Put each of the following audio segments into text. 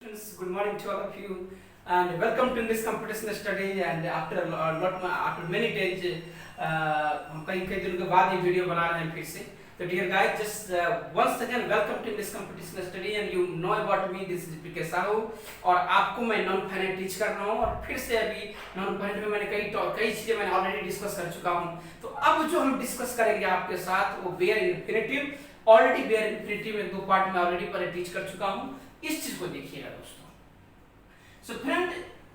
Friends, good morning to all of you, and welcome to this computational study. And after many days, हम कई कई दिनों के बाद ये वीडियो बना रहे हैं फिर से. तो dear guys, just once again welcome to this computational study, and you know about me. This is PK Sahu और आपको मैं नॉन फाइनेट टीच कर रहा हूँ. और फिर से अभी नॉन फाइनेट में मैंने कई चीजें मैंने ऑलरेडी डिस्कस कर चुका हूँ. तो अब जो हम डिस्कस करेंगे आपके साथ वो bare infinitive. Already bare infinitive में 2 पार्ट में ऑलरेडी पहले टीच कर चुका हूँ. इस चीज को देखिएगा दोस्तों. So friend,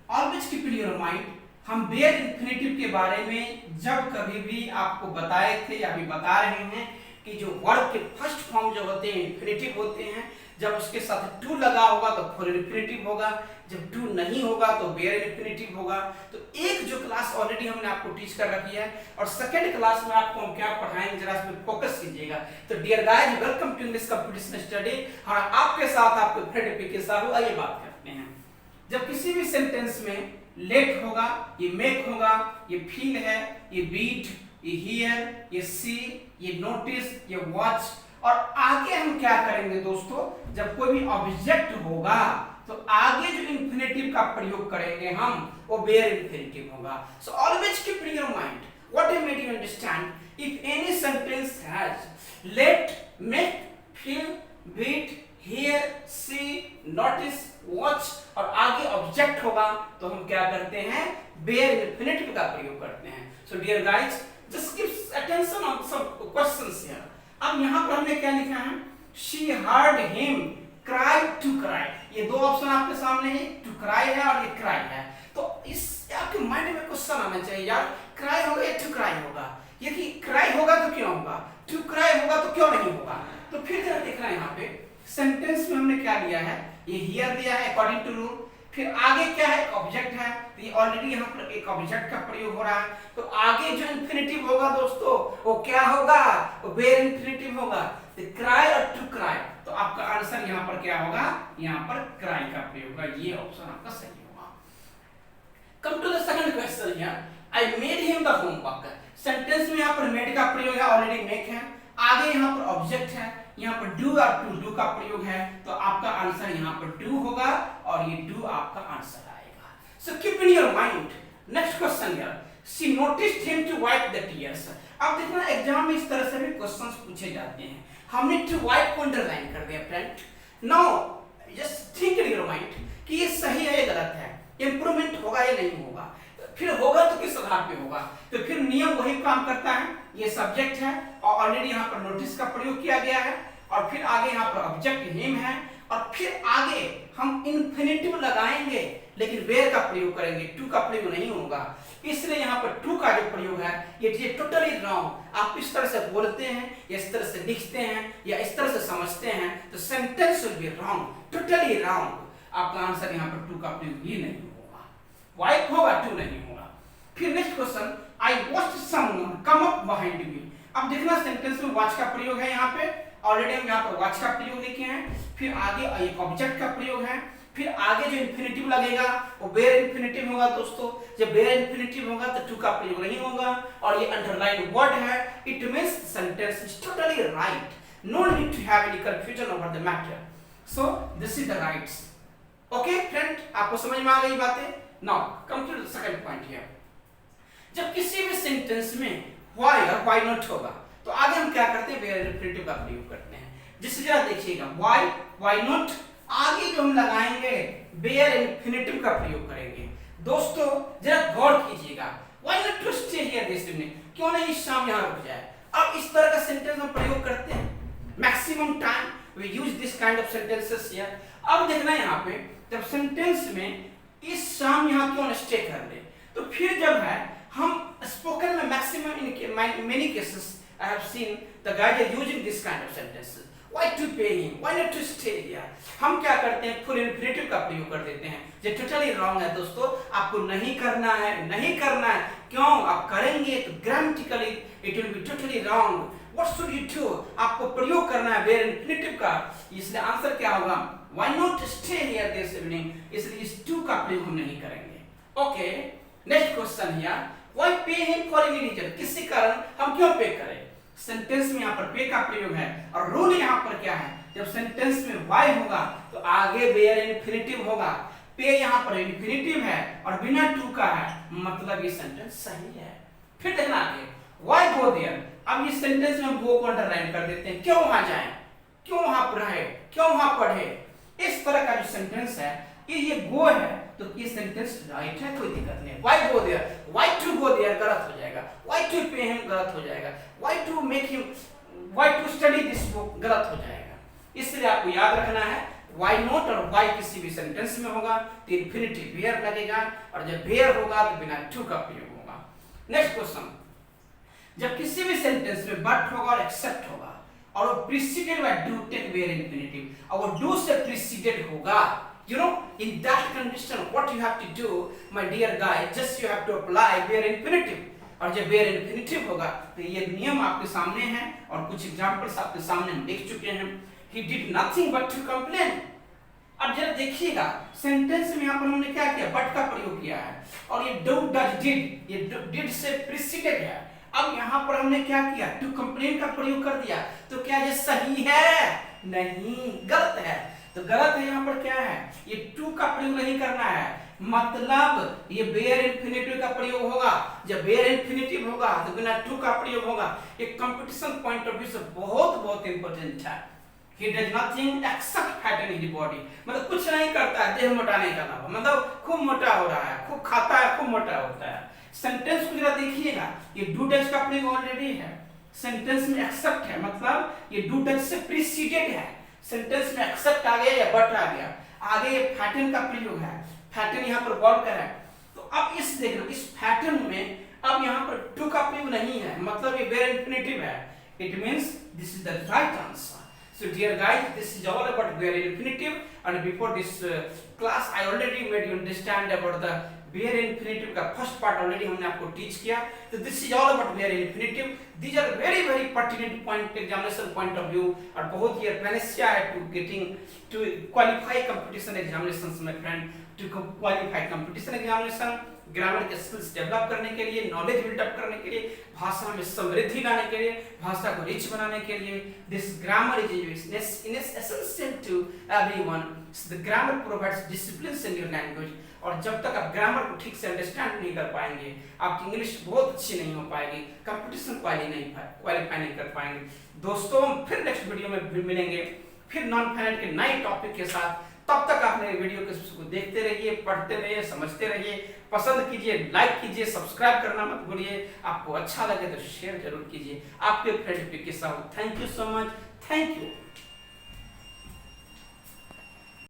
always keep in your mind, हम बेयर इन्फिनिटिव के बारे में जब कभी भी आपको बताए थे या अभी बता रहे हैं कि जो वर्ब के फर्स्ट फॉर्म जो होते हैं इन्फिनिटिव होते हैं. जब उसके साथ टू लगा होगा तो फुल इन्फिनिटिव होगा, जब टू नहीं होगा तो बेयर इन्फिनिटिव होगा. तो एक जो क्लास ऑलरेडी हमने आपको टीच कर रखी है और सेकंड क्लास में आपको हम क्या पढ़ाएंगे जरा इसमें फोकस कीजिएगा. तो dear guys, welcome to this computational study. और आपके साथ आपके फ्रेंड पीके साहू. आइए बात करते हैं. जब किसी भी सेंटेंस में लेट होगा, ये मेक होगा, ये फील है, ये बीट, ये हियर, ये सी, ये नोटिस, ये वॉच. और आगे हम क्या करेंगे दोस्तों, जब कोई भी ऑब्जेक्ट होगा तो आगे जो इन्फिनिटिव का प्रयोग करेंगे हम वो बेयर इन्फिनिटिव होगा. So always keep in your mind what I made you understand. If any sentence has let, make, feel, bid, hear, see, notice, watch और आगे ऑब्जेक्ट होगा तो हम क्या करते हैं, बेयर इन्फिनिटिव का प्रयोग करते हैं. So dear guys, just give attention on some questions here. अब यहाँ पर हमने क्या लिखा है, she heard him cry to cry. ये 2 ऑप्शन आपके सामने है, टू क्राई है और ये क्राई है. तो इस आपके माइंड में क्वेश्चन आना चाहिए यार, क्राई होगा या टू क्राई होगा. ये कि क्राई होगा तो क्यों होगा, टू क्राई होगा तो क्यों नहीं होगा. तो फिर जरा देखना यहाँ पे सेंटेंस में हमने क्या लिया है, ये हियर दिया है अकॉर्डिंग टू रूल. फिर आगे क्या है, ऑब्जेक्ट है. तो ये ऑलरेडी यहाँ पर एक ऑब्जेक्ट का प्रयोग हो रहा है. तो आगे जो इन्फिनिटिव होगा दोस्तों वो क्या होगा, वो बेयर इन्फिनिटिव होगा. तो क्राई और टू क्राई. तो आपका आंसर यहाँ पर क्या होगा, यहाँ पर क्राई का प्रयोग होगा. ये ऑप्शन आपका सही होगा. Come to the second question here, I made him the homework. Sentence में यहाँ पर मेड का प्रयोग है, ऑलरेडी मेक है. आगे यहाँ पर ऑब्जेक्ट है, यहाँ पर डू और टू डू का प्रयोग है. तो आपका आंसर यहाँ पर डू होगा और ये डू आपका आंसर आएगा. So keep in your mind. Next question here, she noticed him to wipe the tears. अब देखना एग्जाम में इस तरह से भी क्वेश्चंस पूछे जाते हैं. हमने टू वाइप को अंडरलाइन कर दिया friend. Now just think in your mind कि ये सही है या गलत है, इंप्रूवमेंट होगा या नहीं होगा. फिर होगा तो किस आधार पे होगा. तो फिर नियम वही काम करता है. ये सब्जेक्ट है और ऑलरेडी यहाँ पर नोटिस का प्रयोग किया गया है और फिर आगे यहाँ पर ऑब्जेक्ट हिम है और फिर आगे हम इन्फिनिटिव लगाएंगे लेकिन वेयर का प्रयोग करेंगे, टू का प्रयोग नहीं होगा. इसलिए यहाँ पर टू का जो प्रयोग है ये टोटली रॉन्ग. आप इस तरह से बोलते हैं या इस तरह से लिखते हैं या इस तरह से समझते हैं तो sentence will be wrong, totally wrong. आपका आंसर यहाँ पर टू का प्रयोग ही नहीं होगा, वाइप होगा, टू नहीं होगा. फिर next question, I watched someone come up behind me. अब देखना सेंटेंस में वॉच का प्रयोग है. यहाँ पे ऑलरेडी हम यहाँ पर वॉच का प्रयोग लिखे हैं. फिर आगे एक ऑब्जेक्ट का प्रयोग है. फिर आगे जो इन्फिनिटिव लगेगा वो बेयर इन्फिनिटिव होगा दोस्तों. जब बेयर इन्फिनिटिव होगा तो टू का प्रयोग नहीं होगा और ये अंडरलाइन वर्ड है. It means sentence is totally right. No need to have any confusion over the matter. So this is the rights. Okay friend, आपको समझ में आ गई बातें. Now come to the second point here. जब किसी भी सेंटेंस में व्हाई और व्हाई नॉट होगा तो आगे हम क्या करते हैं, बेयर इन्फिनिटिव का प्रयोग करते हैं. जिससे जरा देखिएगा व्हाई, व्हाई नॉट, आगे जो हम लगाएंगे बेयर इन्फिनिटिव का प्रयोग करेंगे. दोस्तों जरा गौर कीजिएगा, why not to stay here this evening, क्यों नहीं शाम यहाँ रुक जाए. अब इस तरह का सेंटेंस हम प्रयोग करते हैं. Maximum time we use this kind of sentences here. अब देखना यहाँ पे जब सेंटेंस में इस शाम यहाँ क्यों स्टे कर ले तो फिर जब है हम स्पोकन में maximum in many cases I have seen the guys are using this kind of sentences. Why to pay him? Why not to stay here? हम क्या करते हैं, फुल इन्फिनिटिव का प्रयोग कर देते हैं. ये टोटली रॉन्ग है दोस्तों. आपको नहीं करना है, नहीं करना है. क्यों, आप करेंगे तो grammatically it will be totally wrong. What should you do? आपको प्रयोग करना है बेयर इन्फिनिटिव का. इसलिए आंसर क्या होगा, Why not stay here this evening? इसलिए इस टू का प्रयोग हम नहीं करेंगे. Okay, next question here, Why pay him for any reason? किसी कारण हम क्यों पे करें. सेंटेंस में यहाँ पर पे का प्रयोग है और रूल यहाँ पर क्या है, जब सेंटेंस में वाई होगा तो आगे वेयर इन्फिनिटिव होगा। पे यहाँ पर इन्फिनिटिव है और बिना टू का है, मतलब ये सेंटेंस सही है। फिर देखना आगे, वाई गो देयर। अब इस सेंटेंस में हम गो को अंडरलाइन कर देते हैं, क्यों वहां जाएं, क्यों वहां रहे, क्यों वहां पढ़े। इस तरह का जो सेंटेंस है ये गो है तो ये सेंटेंस राइट है, कोई दिक्कत नहीं। Why go there, why to go there गलत हो जाएगा, व्हाई टू पे हिम गलत हो जाएगा, why to make him, why to study this book गलत हो जाएगा। इसलिए आपको याद रखना है व्हाई नॉट और व्हाई किसी भी सेंटेंस में होगा तो इंफिनिटिव वेयर लगेगा और जब वेयर होगा तो बिना टू का प्रयोग होगा। नेक्स्ट क्वेश्चन, जब किसी भी सेंटेंस में बट होगा और एक्सेप्ट होगा और वो preceded by do take bare infinitive और वो डू से प्रीसीडेड होगा, you know, in that condition what you have to do my dear guy, just you have to apply where infinitive। और जब where infinitive होगा तो ये नियम आपके सामने है और कुछ एग्जांपल्स आपके सामने हम देख चुके हैं। he did nothing but to complain। अब जरा देखिएगा सेंटेंस में यहाँ पर हमने क्या किया, बट का प्रयोग किया है और ये डू डज डिड, ये डिड से प्रीसीडेड है। अब यहाँ पर हमने क्या किया, टू कंप्लेन का प्रयोग कर दिया, तो क्या ये सही है? नहीं, गलत है। तो गलत है यहाँ पर क्या है, ये टू का प्रयोग नहीं करना है, मतलब ये बेयर इन्फिनिटिव का प्रयोग होगा। जब बेयर इन्फिनिटिव होगा तो बिना टू का प्रयोग होगा। ये कंपटीशन पॉइंट ऑफ व्यू से बहुत बहुत इंपॉर्टेंट है। He does nothing except fatten his body, मतलब कुछ नहीं करता है देह मोटाने के अलावा, मतलब खूब मोटा हो रहा है, खूब खाता है, खूब मोटा होता है। सेंटेंस को जरा देखिएगा, ये डू डज का प्रयोग ऑलरेडी है, सेंटेंस में एक्सेप्ट है, मतलब ये डू डज से प्रीसीडेड है। सेंटेंस में एक्सेप्ट आ गया या बट आ गया, आगे ये फैटन का प्रयोग है, फैटन यहाँ पर वर्ब का है। तो अब इस देखना, इस फैटन में अब यहाँ पर टू का प्रयोग नहीं है, मतलब ये वेर इन्फिनिटिव है। It means this is the right answer. So dear guys, this is all about where infinitive, and before this class I already made you understand about the where infinitive का first part already हमने आपको teach किया। तो this is all about where infinitive। These are very pertinent point examination point of view और बहुत ही panacea है to getting to qualify competition examinations my friend, to qualify competition examination, grammar के skills develop करने के लिए, knowledge buildup करने के लिए, भाषा में समृद्धि लाने के लिए, भाषा को रिच बनाने के लिए। This grammar is essential to everyone. The grammar provides discipline in your language. और जब तक आप ग्रामर को ठीक से अंडरस्टैंड नहीं कर पाएंगे, आपकी इंग्लिश बहुत अच्छी नहीं हो पाएगी, कंपटीशन क्वालिफाई नहीं कर पाएंगे। दोस्तों हम फिर नेक्स्ट वीडियो में मिलेंगे, फिर नॉन फाइनेंस के नए टॉपिक के साथ। तब तक आप मेरे वीडियो को देखते रहिए, पढ़ते रहिए, समझते रहिए, पसंद कीजिए, लाइक कीजिए, सब्सक्राइब करना मत भूलिए। आपको अच्छा लगे तो शेयर जरूर कीजिए आपके फ्रेंड के साथ। Thank you so much, thank you.